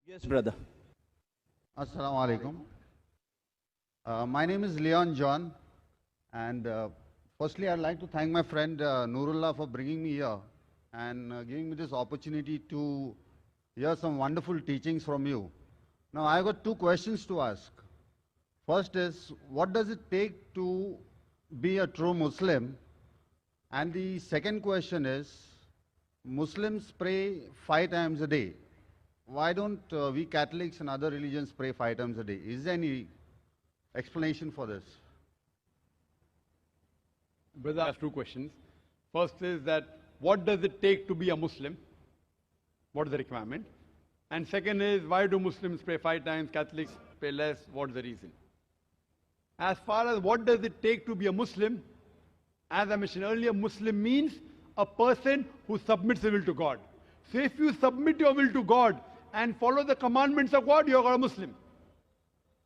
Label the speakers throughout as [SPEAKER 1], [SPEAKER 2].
[SPEAKER 1] Yes, brother.
[SPEAKER 2] Assalamu alaikum. My name is Leon John, and firstly, I'd like to thank my friend Nurullah for bringing me here and giving me this opportunity to hear some wonderful teachings from you. Now, I got two questions to ask. First is, what does it take to be a true Muslim? And the second question is, Muslims pray 5 times a day. Why don't we Catholics and other religions pray 5 times a day? Is there any explanation for this?
[SPEAKER 3] Brother has two questions. First is that what does it take to be a Muslim? What is the requirement? And second is why do Muslims pray 5 times, Catholics pray less? What is the reason? As far as what does it take to be a Muslim, as I mentioned earlier, Muslim means a person who submits his will to God. So if you submit your will to God and follow the commandments of God, you are a Muslim.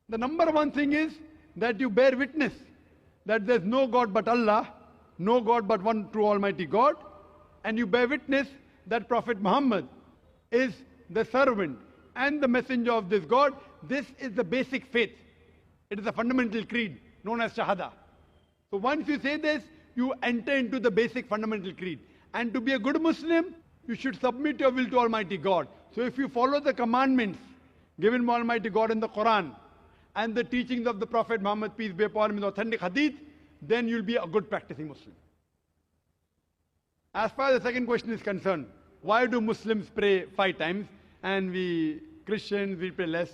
[SPEAKER 3] The number one thing is that you bear witness that there is no God but Allah, no God but one true Almighty God, and you bear witness that Prophet Muhammad is the servant and the messenger of this God. This is the basic faith. It is a fundamental creed known as Shahada. So once you say this, you enter into the basic fundamental creed. And to be a good Muslim, you should submit your will to Almighty God. So if you follow the commandments given by Almighty God in the Quran and the teachings of the Prophet Muhammad, peace be upon him, in the authentic hadith, then you'll be a good practicing Muslim. As far as the second question is concerned, why do Muslims pray 5 times and we Christians, we pray less?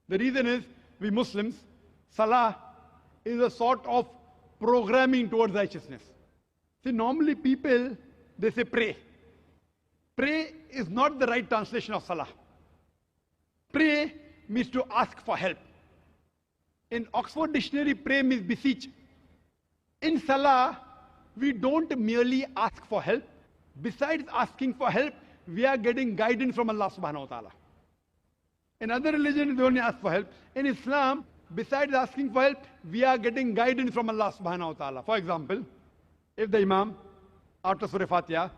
[SPEAKER 3] The reason is, we Muslims, Salah is a sort of programming towards righteousness. See, normally people, they say pray. Pray is not the right translation of Salah. Pray means to ask for help. In Oxford Dictionary, pray means beseech. In Salah, we don't merely ask for help. Besides asking for help, we are getting guidance from Allah subhanahu wa ta'ala. In other religions, they only ask for help. In Islam, besides asking for help, we are getting guidance from Allah subhanahu wa ta'ala. For example, if the Imam, after Surah Fatiha,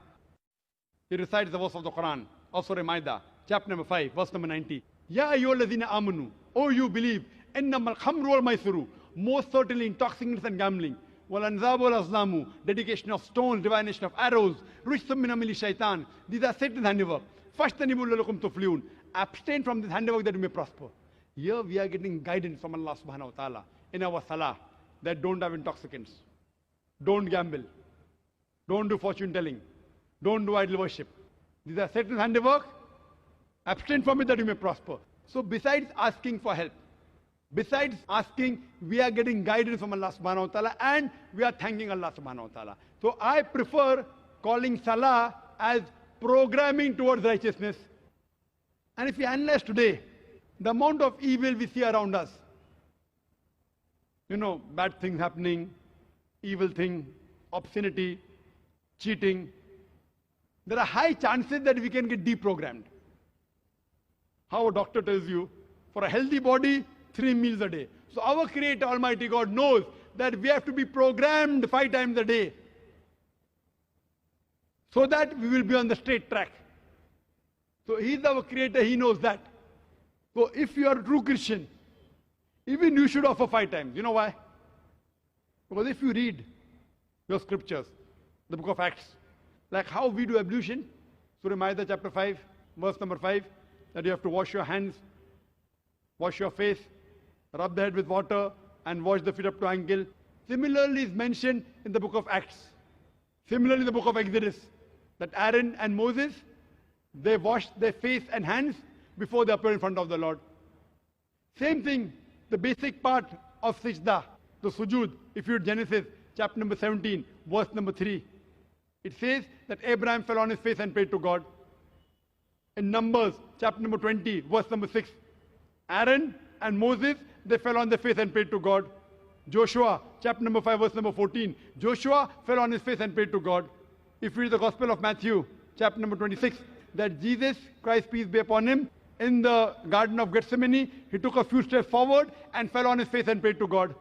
[SPEAKER 3] he recites the verse of the Quran, or Surah Maida, chapter number 5, verse number 90. Ya ayyuhalladhina amanu, oh you believe, innamal khamru wal maisuru, most certainly intoxicants and gambling, wal anzabu wal azlamu, dedication of stones, divination of arrows, rijsum min amali shaitan, these are Satan's handiwork. Fashtanibu lalakum tuflihun, abstain from this handiwork that you may prosper. Here we are getting guidance from Allah subhanahu wa ta'ala in our salah that don't have intoxicants, don't gamble, don't do fortune telling, don't do idol worship. These are Satan's handiwork. Abstain from it that you may prosper. So besides asking for help, besides asking, we are getting guidance from Allah subhanahu wa ta'ala and we are thanking Allah subhanahu wa ta'ala. So I prefer calling salah as programming towards righteousness. And if you analyze today, the amount of evil we see around us, bad things happening, evil thing, obscenity, cheating, there are high chances that we can get deprogrammed. How a doctor tells you, for a healthy body, 3 meals a day. So our Creator, Almighty God, knows that we have to be programmed 5 times a day so that we will be on the straight track. So He's our Creator, He knows that. So if you are a true Christian, even you should offer 5 times. You know why? Because if you read your scriptures, the book of Acts, like how we do ablution, Surah Maida chapter 5, verse number 5, that you have to wash your hands, wash your face, rub the head with water, and wash the feet up to ankle. Similarly is mentioned in the book of Acts. Similarly in the book of Exodus, that Aaron and Moses, they washed their face and hands before they appear in front of the Lord. Same thing, the basic part of Sajda, the sujood, if you read Genesis chapter number 17, verse number 3. It says that Abraham fell on his face and prayed to God. In Numbers, chapter number 20, verse number 6, Aaron and Moses, they fell on their face and prayed to God. Joshua, chapter number 5, verse number 14, Joshua fell on his face and prayed to God. If you read the Gospel of Matthew, chapter number 26, that Jesus Christ, peace be upon him, in the Garden of Gethsemane, he took a few steps forward and fell on his face and prayed to God.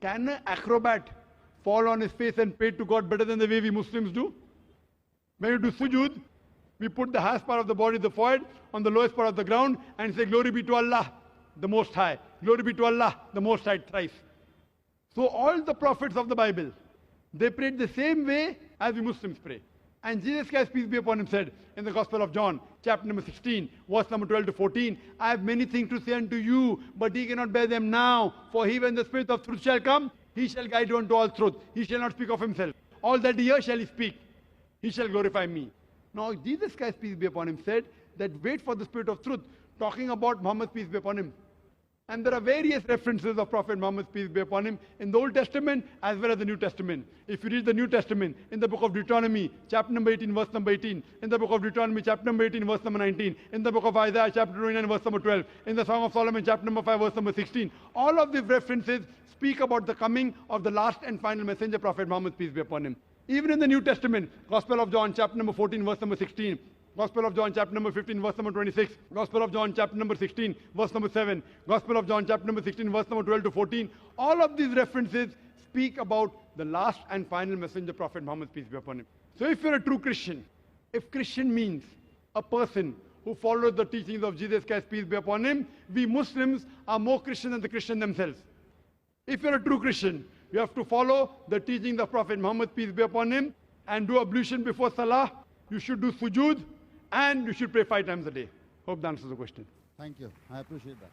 [SPEAKER 3] Can an acrobat fall on his face and pray to God better than the way we Muslims do? When we do sujood, We put the highest part of the body, the forehead, on the lowest part of the ground and say, Glory be to Allah, the Most High. Glory be to Allah, the Most High, thrice. So all the prophets of the Bible, they prayed the same way as we Muslims pray. And Jesus Christ, peace be upon him, said in the Gospel of John, chapter number 16, verse number 12 to 14, I have many things to say unto you, but ye cannot bear them now. For he, when the Spirit of truth shall come, he shall guide you unto all truth. He shall not speak of himself. All that he hears shall he speak. He shall glorify me. Now, Jesus Christ, peace be upon him, said that wait for the Spirit of truth, talking about Muhammad, peace be upon him. And there are various references of Prophet Muhammad, peace be upon him, in the Old Testament as well as the New Testament. If you read the New Testament, in the book of Deuteronomy, chapter number 18, verse number 18, in the book of Deuteronomy, chapter number 18, verse number 19, in the book of Isaiah, chapter 29, verse number 12, in the Song of Solomon, chapter number 5, verse number 16, all of these references speak about the coming of the last and final messenger, Prophet Muhammad, peace be upon him. Even in the New Testament, Gospel of John, chapter number 14, verse number 16, Gospel of John, chapter number 15, verse number 26, Gospel of John, chapter number 16, verse number 7, Gospel of John, chapter number 16, verse number 12 to 14, all of these references speak about the last and final messenger, Prophet Muhammad, peace be upon him. So if you're a true Christian, if Christian means a person who follows the teachings of Jesus Christ, peace be upon him, we Muslims are more Christian than the Christian themselves. If you're a true Christian, you have to follow the teachings of Prophet Muhammad, peace be upon him, and do ablution before Salah. You should do sujood, and you should pray 5 times a day. Hope that answers the question.
[SPEAKER 2] Thank you. I appreciate that.